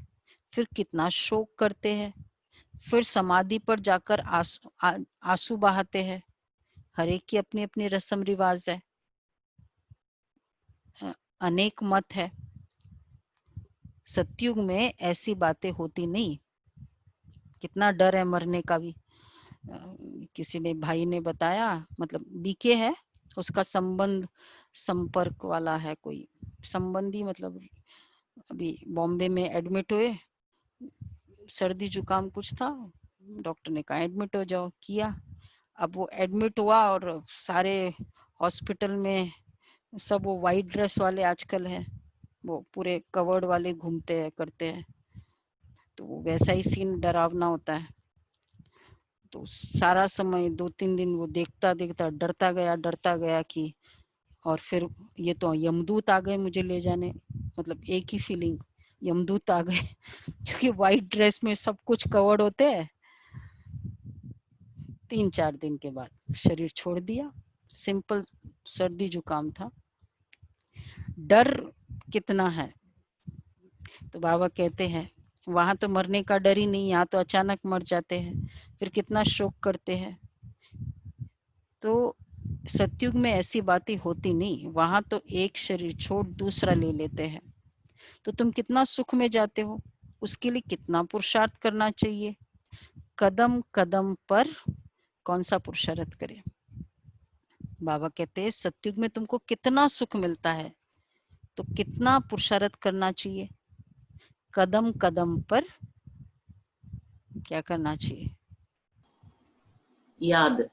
फिर कितना शोक करते हैं, फिर समाधि पर जाकर आंसू बहाते हैं। हर एक की अपनी अपनी रस्म रिवाज है, अनेक मत है। सतयुग में ऐसी बातें होती नहीं। कितना डर है मरने का भी। किसी ने भाई ने बताया, मतलब बीके है, उसका संबंध संपर्क वाला है, कोई संबंधी, मतलब अभी बॉम्बे में एडमिट हुए, सर्दी जुकाम कुछ था, डॉक्टर ने कहा एडमिट हो जाओ, किया। अब वो एडमिट हुआ और सारे हॉस्पिटल में सब वो वाइट ड्रेस वाले आजकल है, वो पूरे कवर्ड वाले घूमते हैं करते हैं, तो वैसा ही सीन डरावना होता है। तो सारा समय 2-3 दिन वो देखता देखता डरता गया कि, और फिर ये तो यमदूत आ गए मुझे ले जाने, मतलब एक ही फीलिंग, यमदूत आ गए क्योंकि वाइट ड्रेस में सब कुछ कवर्ड होते हैं। 3-4 दिन के बाद शरीर छोड़ दिया, सिंपल सर्दी जुकाम था। डर कितना है, तो बाबा कहते हैं वहां तो मरने का डर ही नहीं, यहाँ तो अचानक मर जाते हैं, फिर कितना शोक करते हैं। तो सतयुग में ऐसी बातें होती नहीं, वहां तो एक शरीर छोड़ दूसरा ले लेते हैं। तो तुम कितना सुख में जाते हो, उसके लिए कितना पुरुषार्थ करना चाहिए। कदम कदम पर कौन सा पुरुषार्थ करें। बाबा कहते हैं सतयुग में तुमको कितना सुख मिलता है, तो कितना पुरुषार्थ करना चाहिए। कदम कदम पर क्या करना चाहिए, याद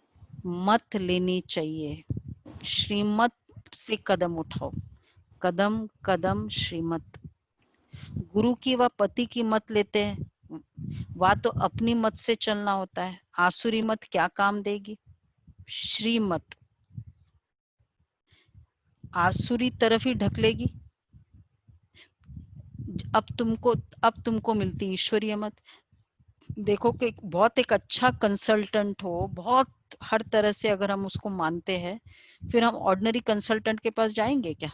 मत लेनी चाहिए। श्रीमत से कदम उठाओ, कदम कदम श्रीमत। गुरु की व पति की मत लेते हैं, वह तो अपनी मत से चलना होता है। आसुरी मत क्या काम देगी। श्रीमत आसुरी तरफ ही ढकलेगी। अब तुमको मिलती ईश्वरीय मत। देखो कि बहुत एक अच्छा कंसल्टेंट हो, बहुत हर तरह से अगर हम उसको मानते हैं, फिर हम ऑर्डिनरी कंसल्टेंट के पास जाएंगे क्या,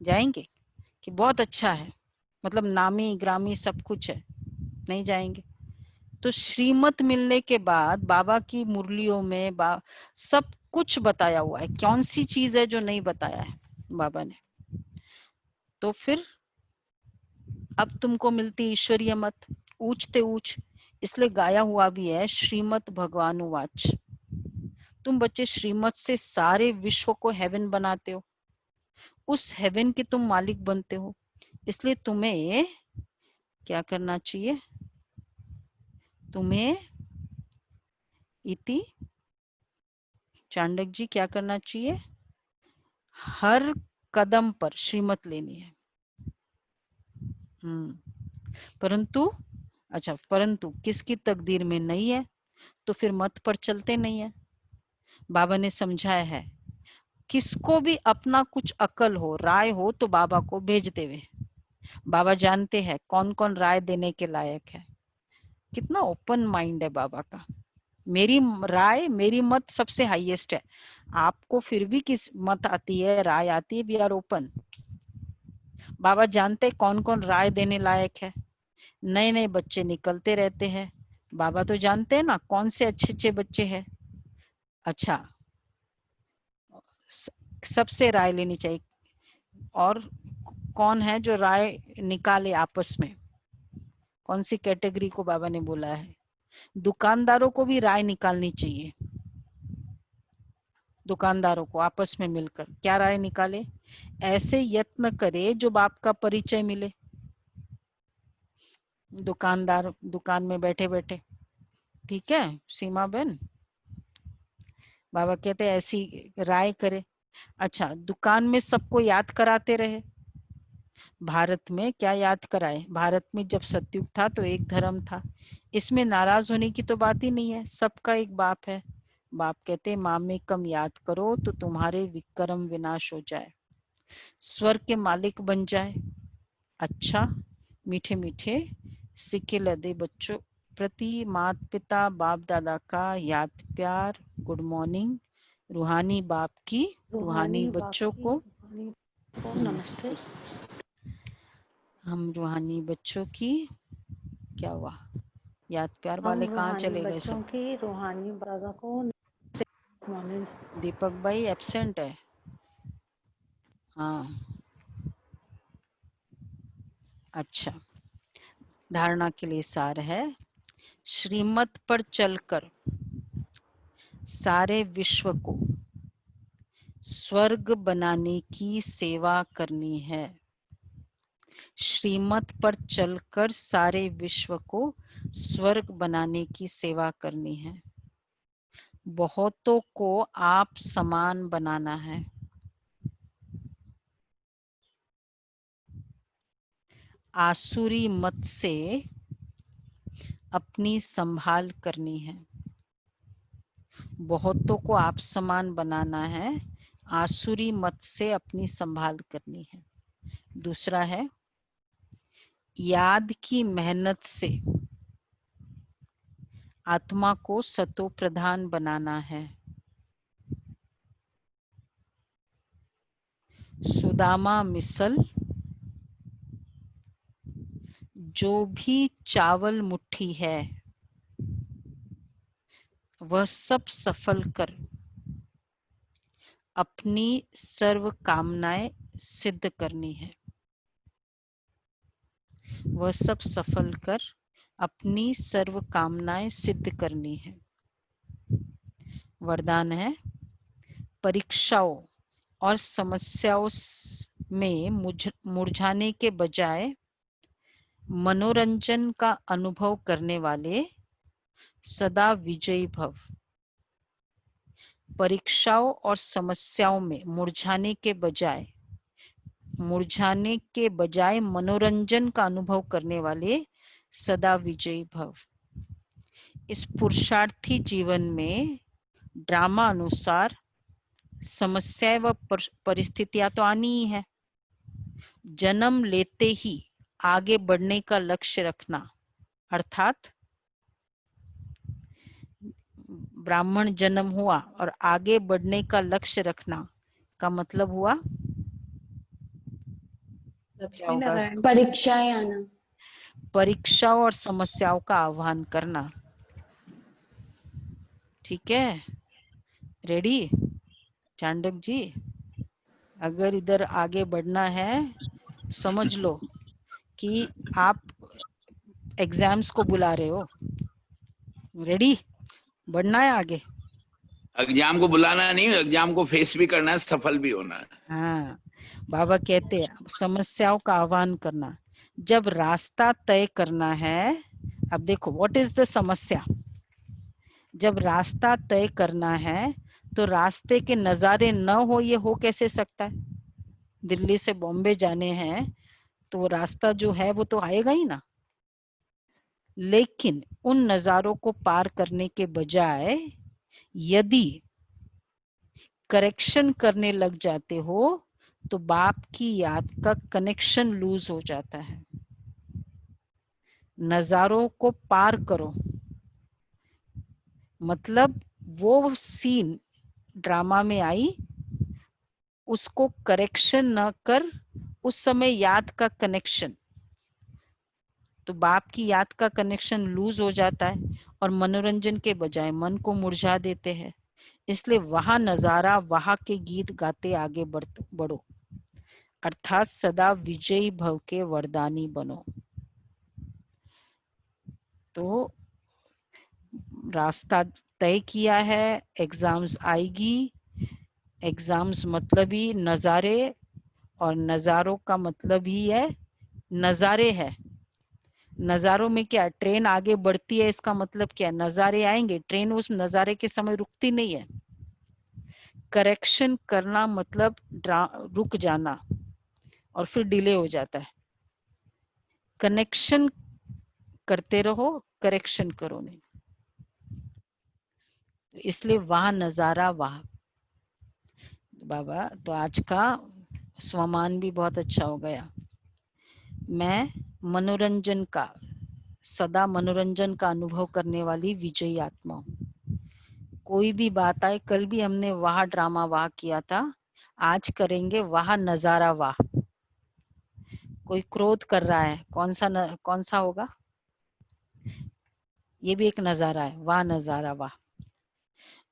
जाएंगे कि बहुत अच्छा है, मतलब नामी ग्रामी सब कुछ है, नहीं जाएंगे। तो श्रीमत मिलने के बाद बाबा की मुरलियों में सब कुछ बताया हुआ है, कौन सी चीज है जो नहीं बताया है बाबा ने। तो फिर अब तुमको मिलती ईश्वरीय मत, ऊंचते ऊंच, इसलिए गाया हुआ भी है श्रीमत भगवानुवाच। तुम बच्चे श्रीमत से सारे विश्व को हेवन बनाते हो, उस हेवन के तुम मालिक बनते हो। इसलिए तुम्हें क्या करना चाहिए, तुम्हें इति चांडक जी क्या करना चाहिए, हर कदम पर श्रीमत लेनी है। परंतु किसकी तकदीर में नहीं है तो फिर मत पर चलते नहीं है। बाबा ने समझाया है, किसको भी अपना कुछ अकल हो, राय हो, तो बाबा को भेज देवे। बाबा जानते हैं कौन कौन राय देने के लायक है। कितना ओपन माइंड है बाबा का। मेरी राय, मेरी मत सबसे हाईएस्ट है। आपको फिर भी किस मत आती है, राय आती है, वी आर ओपन। बाबा जानते कौन कौन राय देने लायक है। नए नए बच्चे निकलते रहते हैं, बाबा तो जानते हैं ना कौन से अच्छे अच्छे बच्चे हैं। अच्छा, सबसे राय लेनी चाहिए। और कौन है जो राय निकाले आपस में? कौन सी कैटेगरी को बाबा ने बोला है? दुकानदारों को भी राय निकालनी चाहिए। दुकानदारों को आपस में मिलकर क्या राय निकाले? ऐसे यत्न करे जो बाप का परिचय मिले। दुकानदार दुकान में बैठे बैठे, ठीक है सीमा बहन, बाबा कहते हैं ऐसी राय करे। अच्छा, दुकान में सबको याद कराते रहे। भारत में क्या याद कराए? भारत में जब सतयुग था तो एक धर्म था, इसमें नाराज होने की तो बात ही नहीं है, सबका एक बाप है। बाप कहते मामेकम याद करो तो तुम्हारे विक्रम विनाश हो जाए, स्वर्ग के मालिक बन जाए। अच्छा, मीठे मीठे सिक्के लदे बच्चों प्रति माता पिता बाप दादा का याद प्यार, गुड मॉर्निंग। रूहानी बाप की रूहानी बच्चों को नमस्ते। हम रूहानी बच्चों की क्या हुआ? याद प्यार वाले कहाँ चले गए सब? की रूहानी बाबा को दीपक भाई एब्सेंट है। हाँ, अच्छा, धारणा के लिए सार है, श्रीमत पर चलकर सारे विश्व को स्वर्ग बनाने की सेवा करनी है। श्रीमत पर चलकर सारे विश्व को स्वर्ग बनाने की सेवा करनी है। बहुतों को आप समान बनाना है। आसुरी मत से अपनी संभाल करनी है। बहुतों को आप समान बनाना है, आसुरी मत से अपनी संभाल करनी है। दूसरा है, याद की मेहनत से आत्मा को सतो प्रधान बनाना है। सुदामा मिसल जो भी चावल मुट्ठी है वह सब सफल कर अपनी सर्व कामनाएं सिद्ध करनी है। वह सब सफल कर अपनी सर्व कामनाएं सिद्ध करनी है। वरदान है, परीक्षाओं और समस्याओं में मुरझाने के बजाय मनोरंजन का अनुभव करने वाले सदा विजयी भव। परीक्षाओं और समस्याओं में मुरझाने के बजाय मनोरंजन का अनुभव करने वाले सदा विजयी भव। इस पुरुषार्थी जीवन में ड्रामा अनुसार समस्याएं व परिस्थितियां तो आनी ही है। जन्म लेते ही आगे बढ़ने का लक्ष्य रखना, अर्थात ब्राह्मण जन्म हुआ और आगे बढ़ने का लक्ष्य रखना का मतलब हुआ परीक्षाएं आना, परीक्षाओं और समस्याओं का आह्वान करना। ठीक है, रेडी चांडक जी? अगर इधर आगे बढ़ना है, समझ लो कि आप एग्जाम्स को बुला रहे हो। रेडी? बढ़ना है आगे। एग्जाम को बुलाना नहीं, एग्जाम को फेस भी करना है, सफल भी होना है। हाँ, बाबा कहते हैं समस्याओं का आह्वान करना। जब रास्ता तय करना है, अब देखो व्हाट इज द समस्या। जब रास्ता तय करना है तो रास्ते के नजारे न हो, ये हो कैसे सकता है? दिल्ली से बॉम्बे जाने हैं तो वो रास्ता जो है वो तो आएगा ही ना। लेकिन उन नजारों को पार करने के बजाय यदि करेक्शन करने लग जाते हो तो बाप की याद का कनेक्शन लूज हो जाता है। नजारों को पार करो, मतलब वो सीन ड्रामा में आई उसको करेक्शन न कर, उस समय याद का कनेक्शन, तो बाप की याद का कनेक्शन लूज हो जाता है और मनोरंजन के बजाय मन को मुरझा देते हैं। इसलिए वहां नजारा, वहां के गीत गाते आगे बढ़ो, अर्थात सदा विजयी भव के वरदानी बनो। तो रास्ता तय किया है, एग्जाम्स आएगी, एग्जाम्स मतलब ही नजारे, और नजारों का मतलब ही है नजारे है। नजारों में क्या, ट्रेन आगे बढ़ती है, इसका मतलब क्या, नजारे आएंगे, ट्रेन उस नजारे के समय रुकती नहीं है। करेक्शन करना मतलब रुक जाना और फिर डिले हो जाता है। कनेक्शन करते रहो, करेक्शन करो नहीं। इसलिए वहां नजारा वहां। बाबा तो आज का स्वमान भी बहुत अच्छा हो गया। मैं मनोरंजन का, सदा मनोरंजन का अनुभव करने वाली विजयी आत्मा हूँ। कोई भी बात आए, कल भी हमने वाह ड्रामा वाह किया था, आज करेंगे वाह नजारा वाह। कोई क्रोध कर रहा है, कौन सा होगा, ये भी एक नजारा है, वाह नजारा वाह।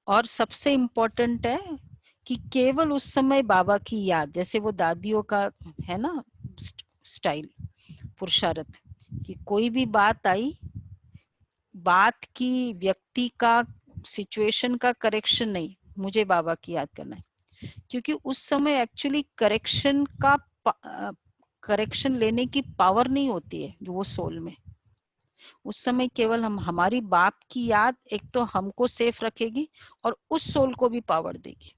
और सबसे इम्पोर्टेंट है कि केवल उस समय बाबा की याद, जैसे वो दादियों का है ना स्टाइल, पुरुषार्थ, कि कोई भी बात आई, बात की, व्यक्ति का, सिचुएशन का करेक्शन नहीं, मुझे बाबा की याद करना है। क्योंकि उस समय एक्चुअली करेक्शन लेने की पावर नहीं होती है जो वो सोल में। उस समय केवल हमारी बाप की याद एक तो हमको सेफ रखेगी और उस सोल को भी पावर देगी।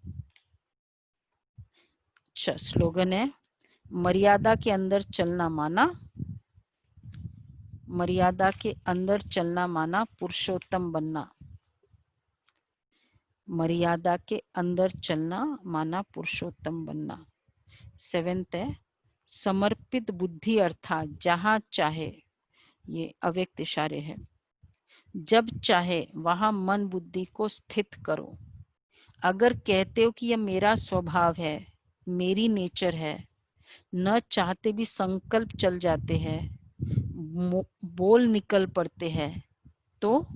अच्छा, स्लोगन है, मर्यादा के अंदर चलना माना, मर्यादा के अंदर चलना माना पुरुषोत्तम बनना। मर्यादा के अंदर चलना माना पुरुषोत्तम बनना। 7th है, समर्पित बुद्धि अर्थात जहां चाहे, ये अव्यक्त इशारे है, जब चाहे वहां मन बुद्धि को स्थित करो। अगर कहते हो कि यह मेरा स्वभाव है, मेरी नेचर है, न चाहते भी संकल्प चल जाते हैं, बोल निकल पड़ते हैं, तो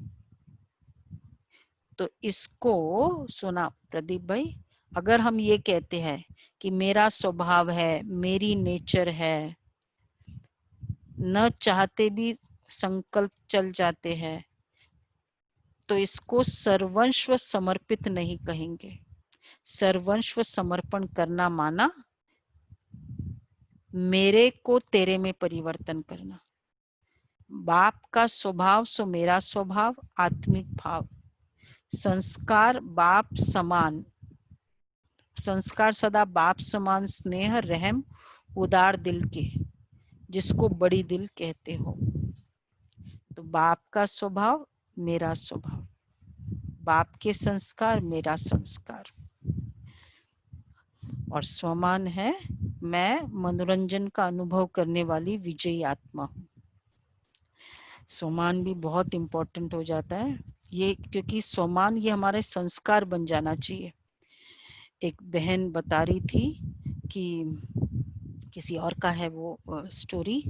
इसको सुना प्रदीप भाई, अगर हम ये कहते हैं कि मेरा स्वभाव है, मेरी नेचर है, न चाहते भी संकल्प चल जाते हैं, तो इसको सर्वस्व समर्पित नहीं कहेंगे। सर्वस्व समर्पण करना माना मेरे को तेरे में परिवर्तन करना। बाप का स्वभाव सो मेरा स्वभाव, आत्मिक भाव, संस्कार बाप समान, संस्कार सदा बाप समान, स्नेह रहम उदार दिल के, जिसको बड़ी दिल कहते हो। तो बाप का स्वभाव मेरा स्वभाव, बाप के संस्कार मेरा संस्कार। और स्वमान है, मैं मनोरंजन का अनुभव करने वाली विजयी आत्मा हूँ। स्वमान भी बहुत इंपॉर्टेंट हो जाता है ये, क्योंकि स्वमान ये हमारे संस्कार बन जाना चाहिए। एक बहन बता रही थी कि किसी और का है वो स्टोरी,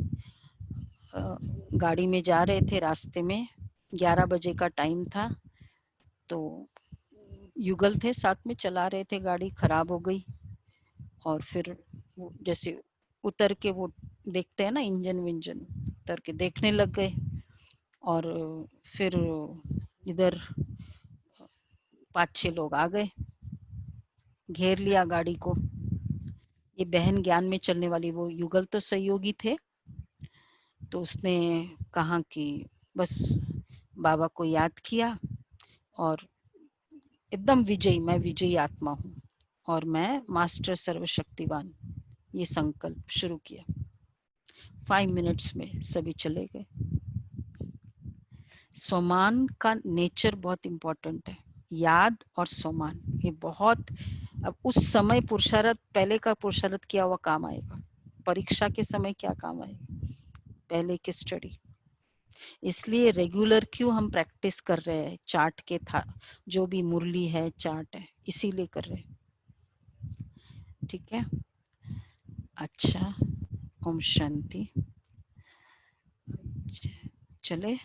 गाड़ी में जा रहे थे, रास्ते में 11 बजे का टाइम था, तो युगल थे साथ में, चला रहे थे, गाड़ी खराब हो गई, और फिर जैसे उतर के वो देखते हैं ना इंजन विंजन, उतर के देखने लग गए, और फिर इधर 5-6 लोग आ गए, घेर लिया गाड़ी को। ये बहन ज्ञान में चलने वाली, वो युगल तो सहयोगी थे, तो उसने कहा कि बस बाबा को याद किया और एकदम विजयी, मैं विजयी आत्मा हूँ और मैं मास्टर सर्वशक्तिवान, ये संकल्प शुरू किया। 5 मिनट्स में सभी चले गए। सोमान का नेचर बहुत इंपॉर्टेंट है, याद और सोमान, ये बहुत, अब उस समय पुरुषार्थ, पहले का पुरुषार्थ किया हुआ काम आएगा, परीक्षा के समय क्या काम आएगा, पहले की स्टडी। इसलिए रेगुलर क्यों हम प्रैक्टिस कर रहे हैं, चार्ट के था, जो भी मुरली है चार्ट है, इसीलिए कर रहे हैं। ठीक है, अच्छा, ओम शांति। चले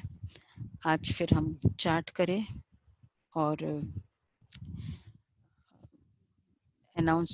आज फिर हम चार्ट करें, और अनाउंस